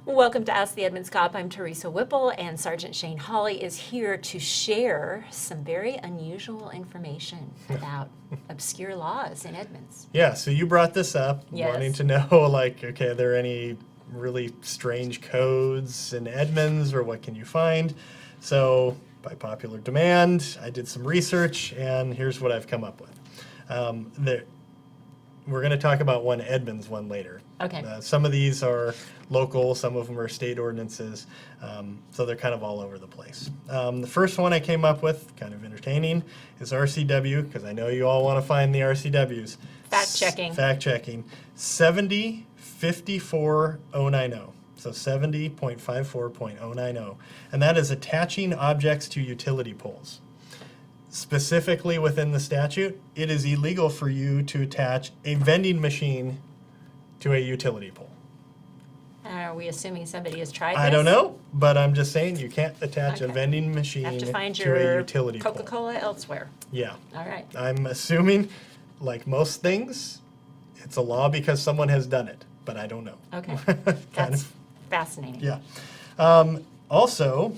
Welcome to Ask the Edmonds Cop. I'm Teresa Whipple, and Sergeant Shane Hawley is here to share some very unusual information about obscure laws in Edmonds. Yeah, so you brought this up, Yes. wanting to know, like, okay, are there any really strange codes in Edmonds, or what can you find? So, by popular demand, I did some research, and here's what I've come up with. We're going to talk about one Edmonds one later. Okay. Some of these are local, some of them are state ordinances, so they're kind of all over the place. The first one I came up with, kind of entertaining, is RCW, because I know you all want to find the RCWs. Fact checking. Fact checking. 70.54090. So 70.54.090. And that is attaching objects to utility poles. Specifically within the statute, it is illegal for you to attach a vending machine to a utility pole. Are we assuming somebody has tried this? I don't know, but I'm just saying you can't attach a Okay. vending machine Have to find to a your utility pole. Coca-Cola elsewhere. Yeah. All right. I'm assuming, like most things, it's a law because someone has done it, but I don't know. Okay. Kind That's of. fascinating. Yeah. Also,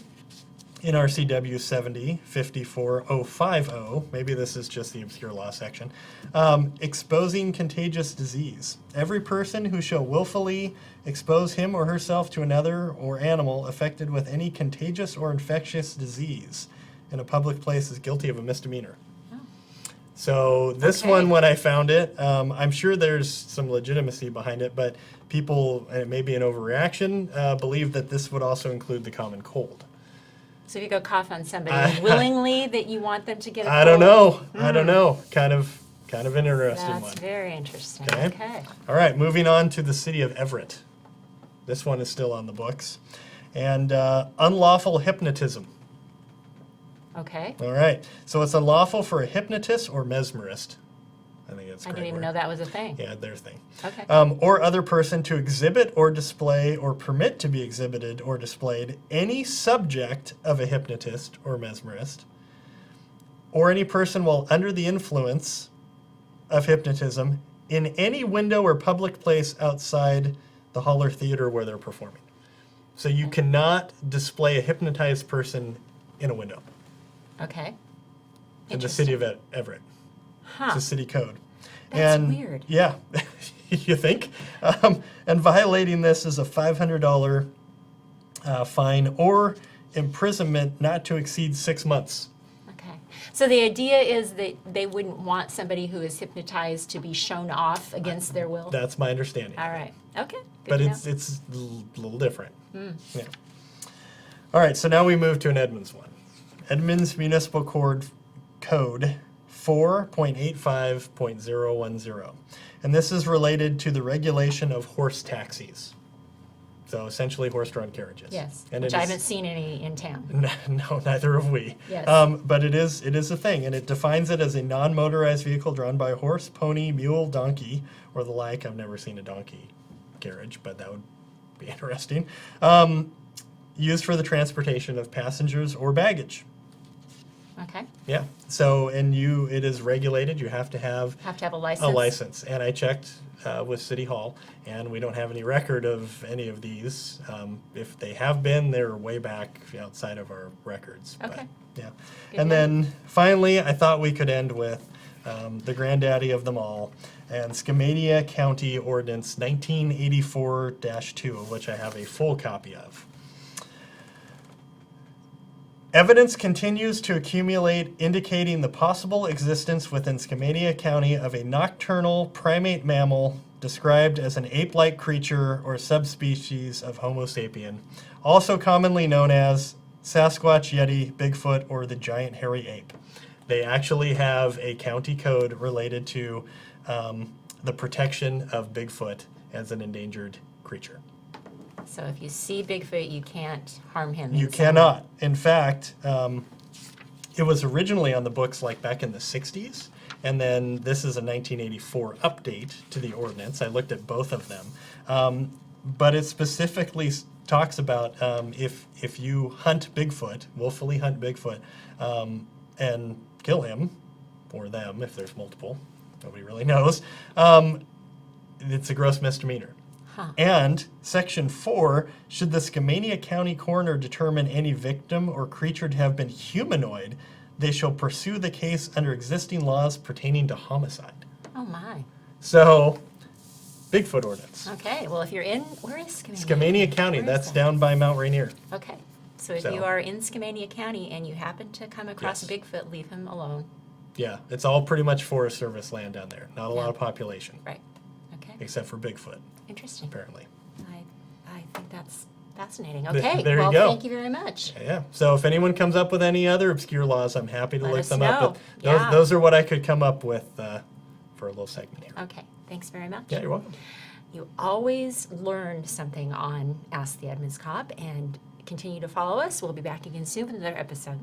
in RCW 70.54.050, maybe this is just the obscure law section, exposing contagious disease. Every person who shall willfully expose him or herself to another or animal affected with any contagious or infectious disease in a public place is guilty of a misdemeanor. So this Okay. one, when I found it, I'm sure there's some legitimacy behind it, but people, and it may be an overreaction, believe that this would also include the common cold. So if you go cough on somebody willingly, that you want them to get a I don't cold? know. I don't know. Kind of an interesting That's one. very interesting. Okay. Okay. All right, moving on to the city of Everett. This one is still on the books. And unlawful hypnotism. Okay. All right, so it's unlawful for a hypnotist or mesmerist. I think that's I correct. didn't even know that was a thing. Yeah, their thing. Okay. Or other person to exhibit or display or permit to be exhibited or displayed any subject of a hypnotist or mesmerist, or any person while under the influence of hypnotism in any window or public place outside the hall or theater where they're performing. So you cannot display a hypnotized person in a window Okay. in the city of Everett. Huh. It's a city code. That's weird. Yeah, you think? And violating this is a $500 fine or imprisonment not to exceed 6 months. Okay. So the idea is that they wouldn't want somebody who is hypnotized to be shown off against their will? That's my understanding. All right. Okay. Good But to it's know. a little different. Yeah. All right, so now we move to an Edmonds one. Edmonds Municipal Code 4.85.010. And this is related to the regulation of horse taxis. So essentially horse-drawn carriages. Yes, And which it I is- haven't seen any in town. No, neither have we. Yes. But it is a thing, and it defines it as a non-motorized vehicle drawn by a horse, pony, mule, donkey, or the like. I've never seen a donkey carriage, but that would be interesting. Used for the transportation of passengers or baggage. Okay. Yeah. So, it is regulated. You have to have Have to have a license? a license. And I checked with City Hall, and we don't have any record of any of these. If they have been, they're way back outside of our records. But, Okay. yeah. Good And to know. then finally, I thought we could end with the granddaddy of them all, and Skamania County Ordinance 1984-2, of which I have a full copy of. Evidence continues to accumulate indicating the possible existence within Skamania County of a nocturnal primate mammal described as an ape-like creature or subspecies of Homo sapien, also commonly known as Sasquatch, Yeti, Bigfoot, or the giant hairy ape. They actually have a county code related to the protection of Bigfoot as an endangered creature. So if you see Bigfoot, you can't harm him? You in some way. cannot. In fact, it was originally on the books like back in the 60s, and then this is a 1984 update to the ordinance. I looked at both of them. But it specifically talks about if you hunt Bigfoot, willfully hunt Bigfoot, and kill him, or them if there's multiple, nobody really knows, it's a gross misdemeanor. And Section 4, should the Skamania County coroner determine any victim or creature to have been humanoid, they shall pursue the case under existing laws pertaining to homicide. Oh, my. So, Bigfoot ordinance. Okay, well, if you're in, where is Skamania? Skamania County, Where is that's that? down by Mount Rainier. Okay, so if So- you are in Skamania County and you happen to come across Yes. Bigfoot, leave him alone. Yeah, it's all pretty much Forest Service land down there. Not a lot Yeah. of population, Right, okay, except for Bigfoot, interesting. apparently. I think that's fascinating. Th- Okay, there you well, go. thank you very much. Yeah, so if anyone comes up with any other obscure laws, I'm happy to Let look us them know. up. But those, Yeah. those are what I could come up with for a little segment here. Okay, thanks very much. Yeah, you're welcome. You always learn something on Ask the Edmonds Cop, and continue to follow us. We'll be back again soon with another episode.